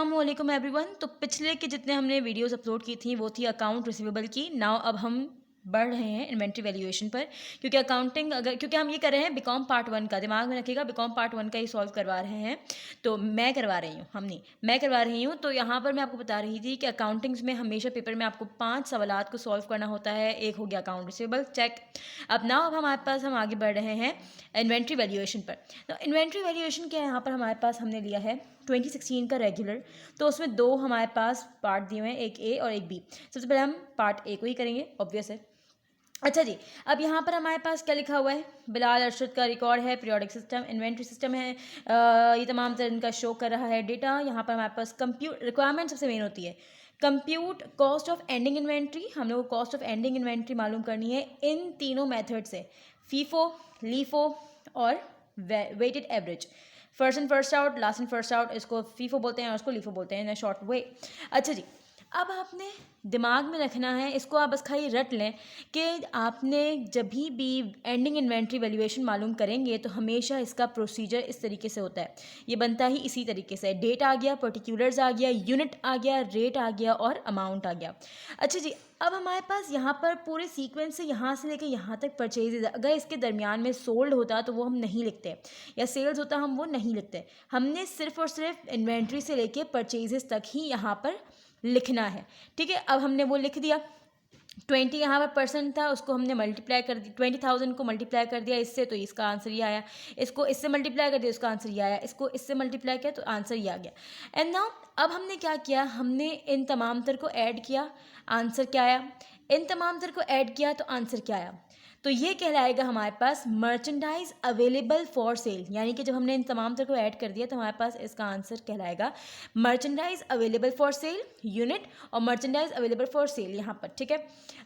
अस्सलामुअलैकुम एवरीवन। तो पिछले के जितने हमने वीडियोस अपलोड की थी वो थी अकाउंट रिसीवेबल की। नाउ अब हम बढ़ रहे हैं इन्वेंट्री वैल्यूएशन पर, क्योंकि अकाउंटिंग क्योंकि हम ये कर रहे हैं बीकॉम पार्ट 1 का। दिमाग में रखिएगा, बीकॉम पार्ट 1 का ही सॉल्व करवा रहे हैं। तो मैं करवा रही हूँ, मैं करवा रही हूँ। तो यहाँ पर मैं आपको बता रही थी कि अकाउंटिंग्स में हमेशा पेपर में आपको 5 सवालात को सॉल्व करना होता है। एक हो गया अकाउंट रिसीवेबल, चेक। अब हमारे पास हम आगे बढ़ रहे हैं इन्वेंट्री वैल्यूएशन पर। तो इन्वेंट्री वैल्यूएशन क्या है, यहाँ पर हमारे पास हमने लिया है 2016 का रेगुलर। तो उसमें दो हमारे पास पार्ट दिए हुए हैं, एक ए और एक बी। सबसे पहले हम पार्ट ए को ही करेंगे, ऑब्वियस है। अच्छा जी, अब यहाँ पर हमारे पास क्या लिखा हुआ है, बिलाल अरशद का रिकॉर्ड है, पीरियोडिक सिस्टम, इन्वेंट्री सिस्टम है। ये तमाम तरह इनका शो कर रहा है डेटा। यहाँ पर हमारे पास कंप्यूट रिक्वायरमेंट सबसे मेन होती है, compute cost of ending inventory. हम लोग को कॉस्ट ऑफ एंडिंग इन्वेंट्री मालूम करनी है इन तीनों मेथड से, फीफो, लीफो और weighted average. First in first out, last in first out, इसको फीफो बोलते हैं और इसको लीफो बोलते हैं इन शॉर्ट वे। अच्छा जी, अब आपने दिमाग में रखना है, इसको आप बस खाली रट लें कि आपने जब भी एंडिंग इन्वेंट्री वैल्यूएशन मालूम करेंगे तो हमेशा इसका प्रोसीजर इस तरीके से होता है। ये बनता ही इसी तरीके से, डेट आ गया, पर्टिकुलर्स आ गया, यूनिट आ गया, रेट आ गया और अमाउंट आ गया। अच्छा जी, अब हमारे पास यहाँ पर पूरे सीक्वेंस से यहाँ से लेकर यहाँ तक परचेजेज, अगर इसके दरमियान में सोल्ड होता तो वो हम नहीं लिखते, या सेल्स होता हम वो नहीं लिखते। हमने सिर्फ और सिर्फ इन्वेंट्री से लेके परचेजेस तक ही यहाँ पर लिखना है। ठीक है, अब हमने वो लिख दिया। 20 यहाँ पर परसेंट था, उसको हमने मल्टीप्लाई कर दिया, 20,000 को मल्टीप्लाई कर दिया इससे, तो इसका आंसर ये आया। इसको इससे मल्टीप्लाई कर दिया, इसका आंसर ये आया। इसको इससे मल्टीप्लाई किया तो आंसर ये आ गया। एंड नाउ अब हमने क्या किया, हमने इन तमाम तर को ऐड किया, आंसर क्या आया। इन तमाम तर को ऐड किया तो आंसर क्या आया। तो ये कहलाएगा हमारे पास मर्चेंडाइज अवेलेबल फॉर सेल, यानी कि जब हमने इन तमाम तर को ऐड कर दिया तो हमारे पास इसका आंसर कहलाएगा merchandise available for cell unit और मर्चेंडाइज अवेलेबल फॉर सेल यहाँ पर। ठीक है,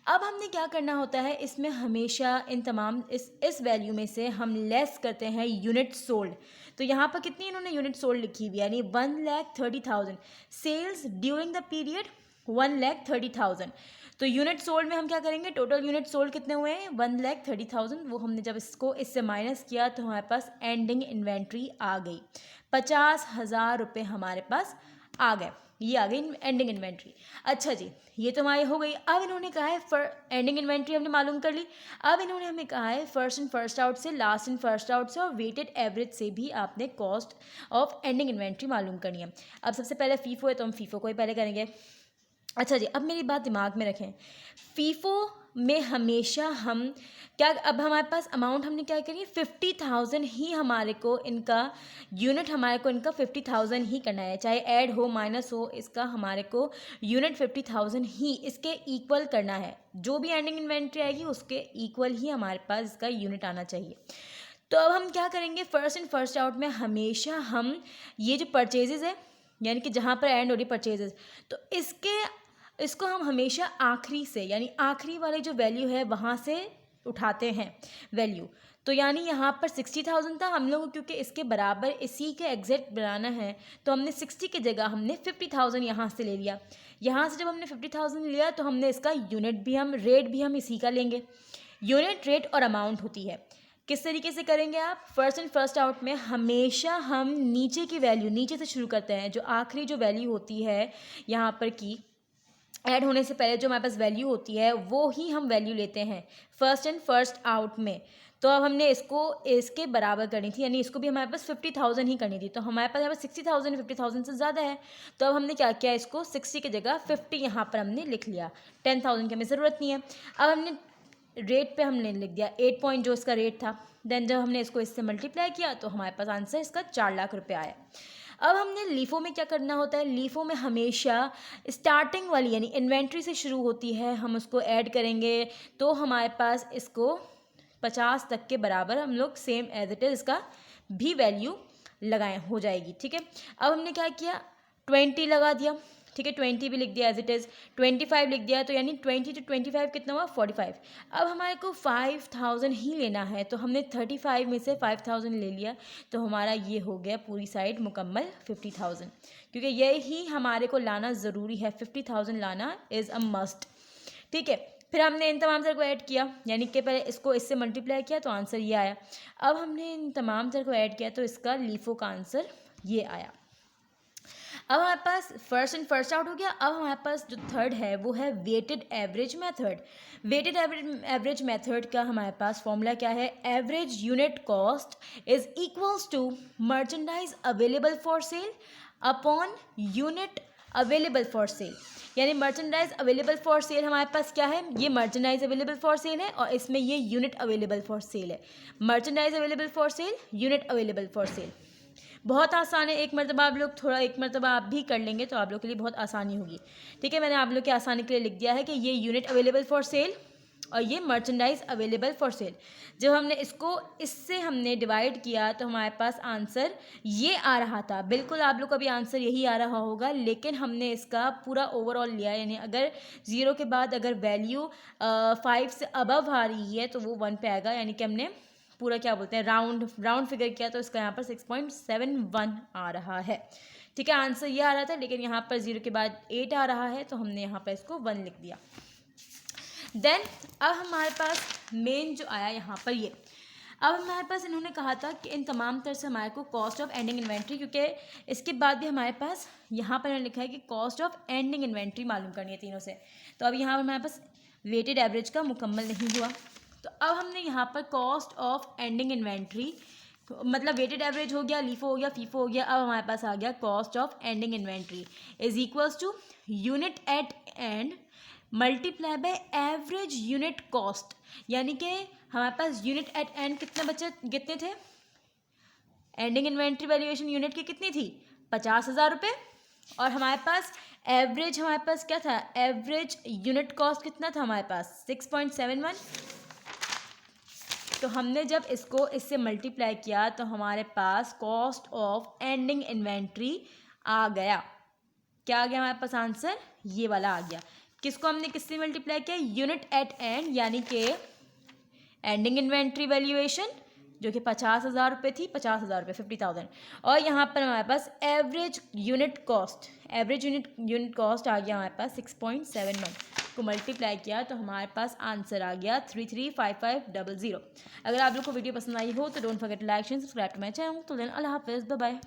अब हमने क्या करना होता है, इसमें हमेशा इन तमाम इस वैल्यू में से हम लेस करते हैं यूनिट सोल्ड। तो यहाँ पर कितनी इन्होंने यूनिट सोल्ड लिखी हुई, यानी 1,30,000 सेल्स ड्यूरिंग द पीरियड 1,30,000। तो यूनिट सोल्ड में हम क्या करेंगे, टोटल यूनिट सोल्ड कितने हुए हैं 1,30,000। वो हमने जब इसको इससे माइनस किया तो हमारे पास एंडिंग इन्वेंट्री आ गई, 50,000 रुपये हमारे पास आ गए। ये आ गई एंडिंग इन्वेंट्री। अच्छा जी, ये तो हमारी हो गई। अब इन्होंने कहा है एंडिंग इन्वेंट्री हमने मालूम कर ली। अब इन्होंने हमें कहा है फर्स्ट इन फर्स्ट आउट से, लास्ट इन फर्स्ट आउट से और वेटेड एवरेज से भी आपने कॉस्ट ऑफ एंडिंग इन्वेंट्री मालूम करनी है। अब सबसे पहले फीफो है तो हम फीफो को ही पहले करेंगे। अच्छा जी, अब मेरी बात दिमाग में रखें, फीफो में हमेशा हम क्या, अब हमारे पास अमाउंट हमने क्या करी, 50,000 ही हमारे को इनका यूनिट, हमारे को इनका 50,000 ही करना है, चाहे ऐड हो माइनस हो, इसका हमारे को यूनिट 50,000 ही इसके इक्वल करना है। जो भी एंडिंग इन्वेंट्री आएगी उसके इक्वल ही हमारे पास इसका यूनिट आना चाहिए। तो अब हम क्या करेंगे, फर्स्ट इन फर्स्ट आउट में हमेशा हम ये जो परचेजेज है, यानी कि जहाँ पर एंड हो रही परचेजेज, तो इसको हम हमेशा आखिरी से, यानी आखिरी वाले जो वैल्यू है वहाँ से उठाते हैं वैल्यू। तो यानी यहाँ पर 60,000 था, हम लोग क्योंकि इसके बराबर इसी के एग्जैक्ट बनाना है तो हमने 60 की जगह हमने 50,000 यहाँ से ले लिया। यहाँ से जब हमने 50,000 लिया तो हमने इसका यूनिट भी हम, रेट भी हम इसी का लेंगे। यूनिट, रेट और अमाउंट होती है। किस तरीके से करेंगे आप, फर्स्ट एंड फर्स्ट आउट में हमेशा हम नीचे की वैल्यू, नीचे से शुरू करते हैं। जो आखिरी जो वैल्यू होती है यहाँ पर की ऐड होने से पहले जो हमारे पास वैल्यू होती है वो ही हम वैल्यू लेते हैं फर्स्ट एंड फर्स्ट आउट में। तो अब हमने इसको इसके बराबर करनी थी, यानी इसको भी हमारे पास 50,000 ही करनी थी। तो हमारे पास यहाँ पर 60,000 50,000 से ज़्यादा है, तो अब हमने क्या किया, इसको 60 की जगह 50 यहाँ पर हमने लिख लिया। 10,000 की हमें ज़रूरत नहीं है। अब हमने रेट पे हमने लिख दिया 8 पॉइंट जो इसका रेट था। देन जब हमने इसको इससे मल्टीप्लाई किया तो हमारे पास आंसर इसका 4 लाख रुपये आया। अब हमने लीफो में क्या करना होता है, लीफो में हमेशा स्टार्टिंग वाली यानी इन्वेंट्री से शुरू होती है, हम उसको ऐड करेंगे तो हमारे पास इसको 50 तक के बराबर हम लोग सेम एज इट इज़ इसका भी वैल्यू लगाए हो जाएगी। ठीक है, अब हमने क्या किया, 20 लगा दिया। ठीक है, 20 भी लिख दिया एज इट इज़, 25 लिख दिया, तो यानी 20 to 25 कितना हुआ 45। अब हमारे को 5,000 ही लेना है तो हमने 35 में से 5,000 ले लिया, तो हमारा ये हो गया पूरी साइड मुकम्मल 50,000, क्योंकि ये ही हमारे को लाना ज़रूरी है, 50,000 लाना इज़ अ मस्ट। ठीक है, फिर हमने इन तमाम सर को ऐड किया, यानी कि पहले इसको इससे मल्टीप्लाई किया तो आंसर ये आया। अब हमने इन तमाम सर को ऐड किया तो इसका लीफो का आंसर ये आया। अब हमारे पास फर्स्ट इन फर्स्ट आउट हो गया। अब हमारे पास जो थर्ड है वो है weighted average method. Weighted average method का हमारे पास फॉर्मूला क्या है? Average unit cost is equals to merchandise available for sale upon unit available for sale. यानी मर्चेंडाइज अवेलेबल फॉर सेल हमारे पास क्या है? ये मर्चेंडाइज अवेलेबल फॉर सेल है और इसमें ये यूनिट अवेलेबल फॉर सेल है। Merchandise available for cell, unit available for cell. बहुत आसान है, एक मरतबा आप लोग थोड़ा एक मरतबा आप भी कर लेंगे तो आप लोग के लिए बहुत आसानी होगी। ठीक है, मैंने आप लोग की आसानी के लिए लिख दिया है कि ये यूनिट अवेलेबल फॉर सेल और ये मर्चेंडाइज अवेलेबल फॉर सेल। जब हमने इसको इससे हमने डिवाइड किया तो हमारे पास आंसर ये आ रहा था। बिल्कुल आप लोग का भी आंसर यही आ रहा होगा, लेकिन हमने इसका पूरा ओवरऑल लिया। यानी अगर 0 के बाद अगर वैल्यू 5 से अबव आ रही है तो वो 1 पे आएगा। यानी कि हमने पूरा क्या बोलते हैं राउंड फिगर किया तो इसका यहाँ पर 6.71 आ रहा है। ठीक है, आंसर ये आ रहा था, लेकिन यहाँ पर 0 के बाद 8 आ रहा है तो हमने यहाँ पर इसको 1 लिख दिया। देन अब हमारे पास मेन जो आया यहाँ पर ये, अब हमारे पास इन्होंने कहा था कि इन तमाम तरह से हमारे को कॉस्ट ऑफ एंडिंग इन्वेंट्री, क्योंकि इसके बाद भी हमारे पास यहाँ पर लिखा है कि कॉस्ट ऑफ एंडिंग इन्वेंट्री मालूम करनी है तीनों से। तो अब यहाँ पर हमारे पास वेटेड एवरेज का मुकम्मल नहीं हुआ, तो अब हमने यहाँ पर कॉस्ट ऑफ एंडिंग इन्वेंट्री, मतलब वेटेड एवरेज हो गया, लीफो हो गया, फीफो हो गया। अब हमारे पास आ गया cost of ending inventory is equals to unit at end multiply by average unit cost. यानी कि हमारे पास यूनिट एट एंड कितने थे? एंडिंग इन्वेंट्री वैल्यूएशन यूनिट की कितनी थी? 50,000 रुपये। और हमारे पास एवरेज हमारे पास क्या था? एवरेज यूनिट कॉस्ट कितना था हमारे पास? 6.71। तो हमने जब इसको इससे मल्टीप्लाई किया तो हमारे पास कॉस्ट ऑफ एंडिंग इन्वेंट्री आ गया। क्या आ गया हमारे पास आंसर? ये वाला आ गया। किसको हमने किससे मल्टीप्लाई किया? यूनिट एट एंड, यानी कि एंडिंग इन्वेंट्री वैल्यूएशन जो कि 50,000 रुपये थी, 50,000 रुपये 50,000। और यहाँ पर हमारे पास average unit cost, average unit cost आ गया हमारे पास 6.71 को मल्टीप्लाई किया तो हमारे पास आंसर आ गया 335500। अगर आप लोग को वीडियो पसंद आई हो तो don't forget like share subscribe to my channel. तो देन अल्लाह हाफिज़, बाय बाय।